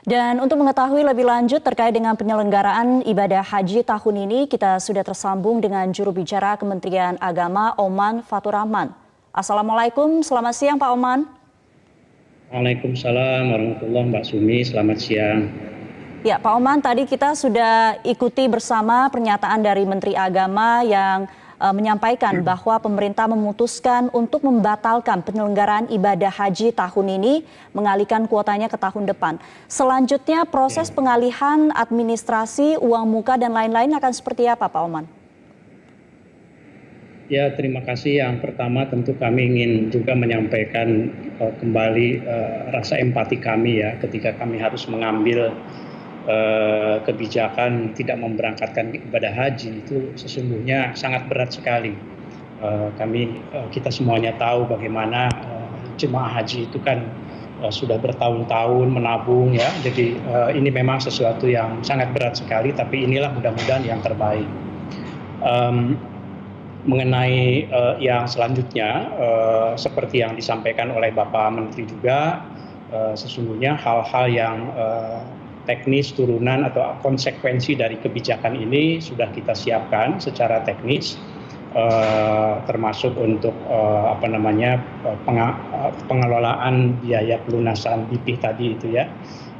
Dan untuk mengetahui lebih lanjut terkait dengan penyelenggaraan ibadah haji tahun ini, kita sudah tersambung dengan juru bicara Kementerian Agama Oman Fatur Rahman. Assalamualaikum, selamat siang Pak Oman. Waalaikumsalam warahmatullahi Mbak Sumi, selamat siang. Ya Pak Oman, tadi kita sudah ikuti bersama pernyataan dari Menteri Agama yang menyampaikan bahwa pemerintah memutuskan untuk membatalkan penyelenggaraan ibadah haji tahun ini, mengalihkan kuotanya ke tahun depan. Selanjutnya proses pengalihan administrasi, uang muka dan lain-lain akan seperti apa Pak Oman? Ya, terima kasih. Yang pertama tentu kami ingin juga menyampaikan kembali rasa empati kami ya ketika kami harus mengambil kebijakan tidak memberangkatkan ibadah haji. Itu sesungguhnya sangat berat sekali. Kita semuanya tahu bagaimana jemaah haji itu kan sudah bertahun-tahun menabung ya. Jadi ini memang sesuatu yang sangat berat sekali, tapi inilah mudah-mudahan yang terbaik. Mengenai yang selanjutnya, seperti yang disampaikan oleh Bapak Menteri juga, sesungguhnya hal-hal yang teknis turunan atau konsekuensi dari kebijakan ini sudah kita siapkan secara teknis, termasuk untuk pengelolaan biaya pelunasan BP tadi itu ya.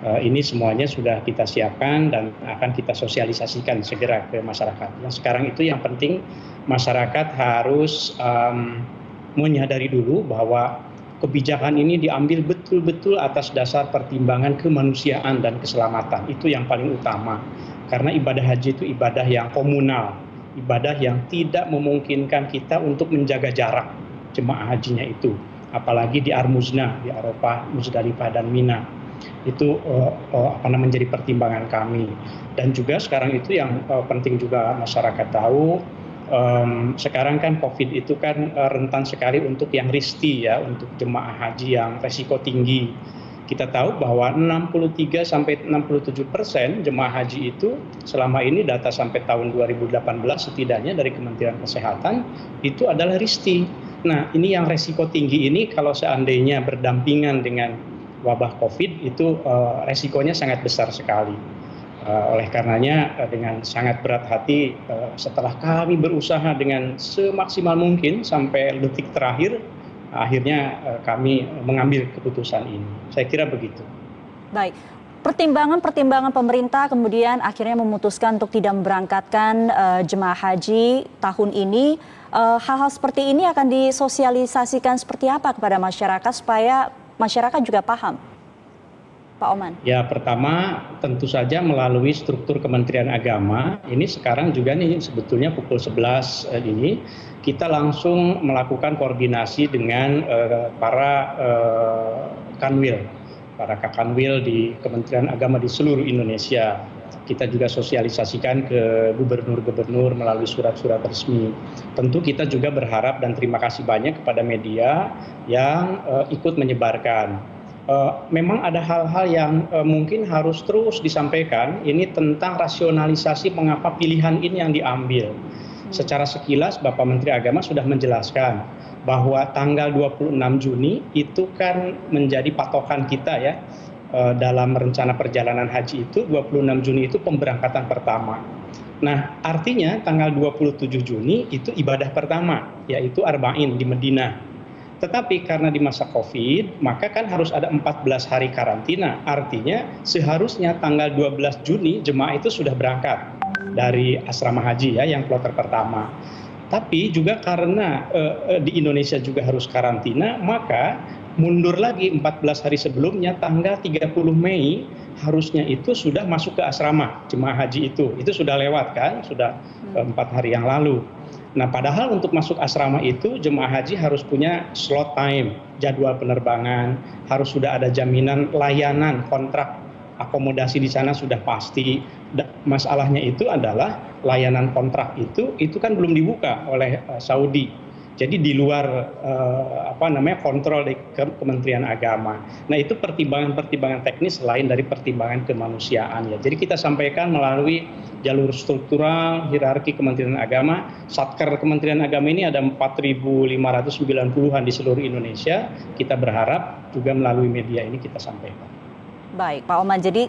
Ini semuanya sudah kita siapkan dan akan kita sosialisasikan segera ke masyarakat. Yang sekarang itu yang penting masyarakat harus menyadari dulu bahwa kebijakan ini diambil betul-betul atas dasar pertimbangan kemanusiaan dan keselamatan. Itu yang paling utama. Karena ibadah haji itu ibadah yang komunal, ibadah yang tidak memungkinkan kita untuk menjaga jarak jemaah hajinya itu. Apalagi di Armuznah, di Arafah, Muzdalifah dan Mina. Itu menjadi pertimbangan kami. Dan juga sekarang itu yang penting juga masyarakat tahu, sekarang kan COVID itu kan rentan sekali untuk yang risti ya, untuk jemaah haji yang resiko tinggi. Kita tahu bahwa 63-67% jemaah haji itu selama ini data sampai tahun 2018 setidaknya dari Kementerian Kesehatan itu adalah risti. Nah ini yang resiko tinggi ini kalau seandainya berdampingan dengan wabah COVID itu resikonya sangat besar sekali. Oleh karenanya dengan sangat berat hati setelah kami berusaha dengan semaksimal mungkin sampai detik terakhir, akhirnya kami mengambil keputusan ini. Saya kira begitu. Baik, pertimbangan pemerintah kemudian akhirnya memutuskan untuk tidak memberangkatkan jemaah haji tahun ini. Hal-hal seperti ini akan disosialisasikan seperti apa kepada masyarakat supaya masyarakat juga paham, Pak Oman? Ya, pertama tentu saja melalui struktur Kementerian Agama. Ini sekarang juga nih sebetulnya pukul 11 ini kita langsung melakukan koordinasi dengan para Kakanwil di Kementerian Agama di seluruh Indonesia. Kita juga sosialisasikan ke gubernur-gubernur melalui surat-surat resmi. Tentu kita juga berharap dan terima kasih banyak kepada media yang ikut menyebarkan. Memang ada hal-hal yang mungkin harus terus disampaikan, ini tentang rasionalisasi mengapa pilihan ini yang diambil. Secara sekilas Bapak Menteri Agama sudah menjelaskan bahwa tanggal 26 Juni itu kan menjadi patokan kita ya, dalam rencana perjalanan haji itu 26 Juni itu pemberangkatan pertama. Nah artinya tanggal 27 Juni itu ibadah pertama, yaitu Arba'in di Madinah. Tetapi karena di masa COVID, maka kan harus ada 14 hari karantina. Artinya seharusnya tanggal 12 Juni jemaah itu sudah berangkat dari asrama haji ya, yang kloter pertama. Tapi juga karena di Indonesia juga harus karantina, maka mundur lagi 14 hari sebelumnya, tanggal 30 Mei harusnya itu sudah masuk ke asrama jemaah haji itu sudah lewat kan, sudah 4 hari yang lalu. Nah padahal untuk masuk asrama itu jemaah haji harus punya slot time, jadwal penerbangan, harus sudah ada jaminan layanan, kontrak akomodasi di sana sudah pasti. Masalahnya itu adalah layanan kontrak itu kan belum dibuka oleh Saudi. Jadi di luar kontrol dari Kementerian Agama. Nah itu pertimbangan teknis selain dari pertimbangan kemanusiaan ya. Jadi kita sampaikan melalui jalur struktural hierarki Kementerian Agama. Satker Kementerian Agama ini ada 4.590-an di seluruh Indonesia. Kita berharap juga melalui media ini kita sampaikan. Baik, Pak Oman. Jadi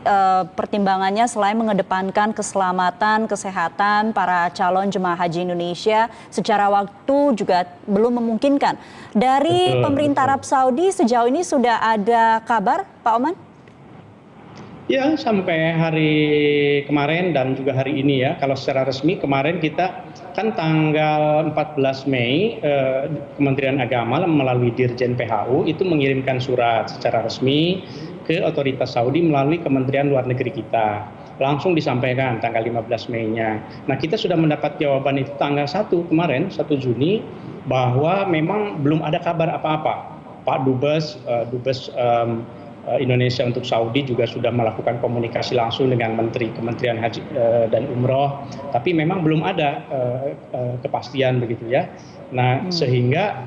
pertimbangannya selain mengedepankan keselamatan, kesehatan para calon jemaah haji Indonesia, secara waktu juga belum memungkinkan. Dari Betul, pemerintah betul. Arab Saudi sejauh ini sudah ada kabar, Pak Oman? Ya, sampai hari kemarin dan juga hari ini ya. Kalau secara resmi kemarin kita kan tanggal 14 Mei Kementerian Agama melalui Dirjen PHU itu mengirimkan surat secara resmi ke otoritas Saudi melalui Kementerian Luar Negeri kita. Langsung disampaikan tanggal 15 Mei-nya. Nah, kita sudah mendapat jawaban itu tanggal 1 kemarin, 1 Juni, bahwa memang belum ada kabar apa-apa. Pak Dubes, Indonesia untuk Saudi juga sudah melakukan komunikasi langsung dengan Menteri Kementerian Haji dan Umroh, tapi memang belum ada kepastian begitu ya. Nah, sehingga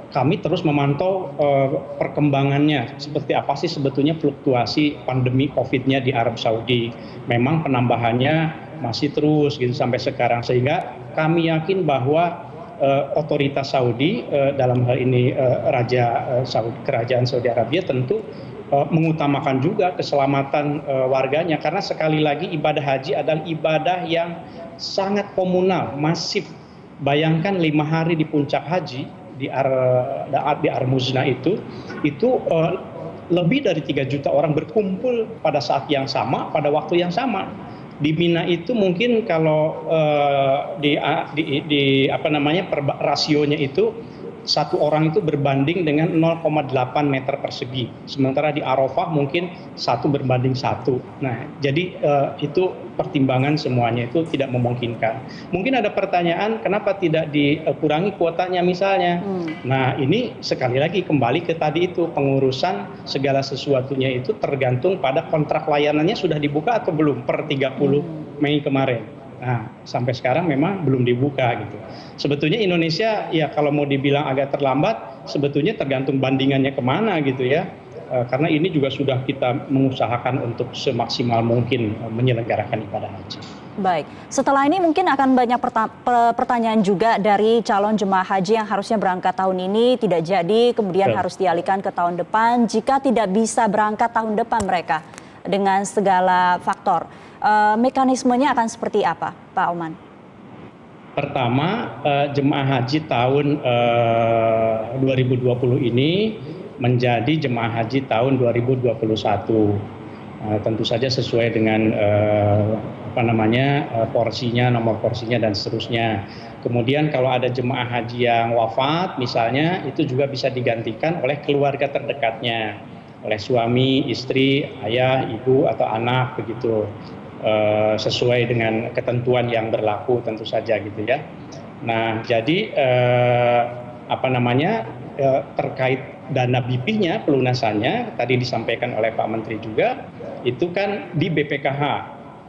kami terus memantau perkembangannya seperti apa sih sebetulnya fluktuasi pandemi COVID-nya di Arab Saudi. Memang penambahannya masih terus gitu sampai sekarang, sehingga kami yakin bahwa otoritas Saudi dalam hal ini Kerajaan Saudi Arabia tentu mengutamakan juga keselamatan warganya, karena sekali lagi ibadah haji adalah ibadah yang sangat komunal, masif. Bayangkan 5 hari di puncak haji di Ar-Muznah itu lebih dari 3 juta orang berkumpul pada saat yang sama, pada waktu yang sama. Di Mina itu mungkin kalau rasionya itu satu orang itu berbanding dengan 0,8 meter persegi, sementara di Arafah mungkin 1 berbanding 1. Nah, jadi itu pertimbangan semuanya itu tidak memungkinkan. Mungkin ada pertanyaan kenapa tidak dikurangi kuotanya misalnya. Nah, ini sekali lagi kembali ke tadi itu, pengurusan segala sesuatunya itu tergantung pada kontrak layanannya sudah dibuka atau belum per 30 Mei kemarin. Nah, sampai sekarang memang belum dibuka gitu. Sebetulnya Indonesia ya kalau mau dibilang agak terlambat, sebetulnya tergantung bandingannya kemana gitu ya. Karena ini juga sudah kita mengusahakan untuk semaksimal mungkin menyelenggarakan ibadah haji. Baik, setelah ini mungkin akan banyak pertanyaan juga dari calon jemaah haji yang harusnya berangkat tahun ini tidak jadi, kemudian harus dialihkan ke tahun depan jika tidak bisa berangkat tahun depan mereka dengan segala faktor. Mekanismenya akan seperti apa, Pak Oman? Pertama, jemaah haji tahun 2020 ini menjadi jemaah haji tahun 2021. Tentu saja sesuai dengan porsinya, nomor porsinya dan seterusnya. Kemudian kalau ada jemaah haji yang wafat misalnya, itu juga bisa digantikan oleh keluarga terdekatnya, oleh suami, istri, ayah, ibu atau anak begitu. Sesuai dengan ketentuan yang berlaku tentu saja gitu ya. Nah, jadi terkait dana BP-nya, pelunasannya tadi disampaikan oleh Pak Menteri juga, itu kan di BPKH.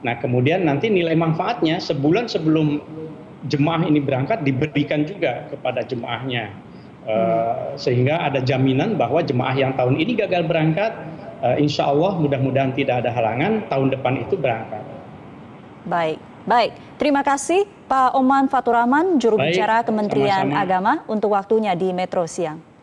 Nah, kemudian nanti nilai manfaatnya sebulan sebelum jemaah ini berangkat diberikan juga kepada jemaahnya, sehingga ada jaminan bahwa jemaah yang tahun ini gagal berangkat, insya Allah mudah-mudahan tidak ada halangan tahun depan itu berangkat. Baik. Terima kasih Pak Oman Fatur Rahman, juru bicara Kementerian Agama untuk waktunya di Metro Siang.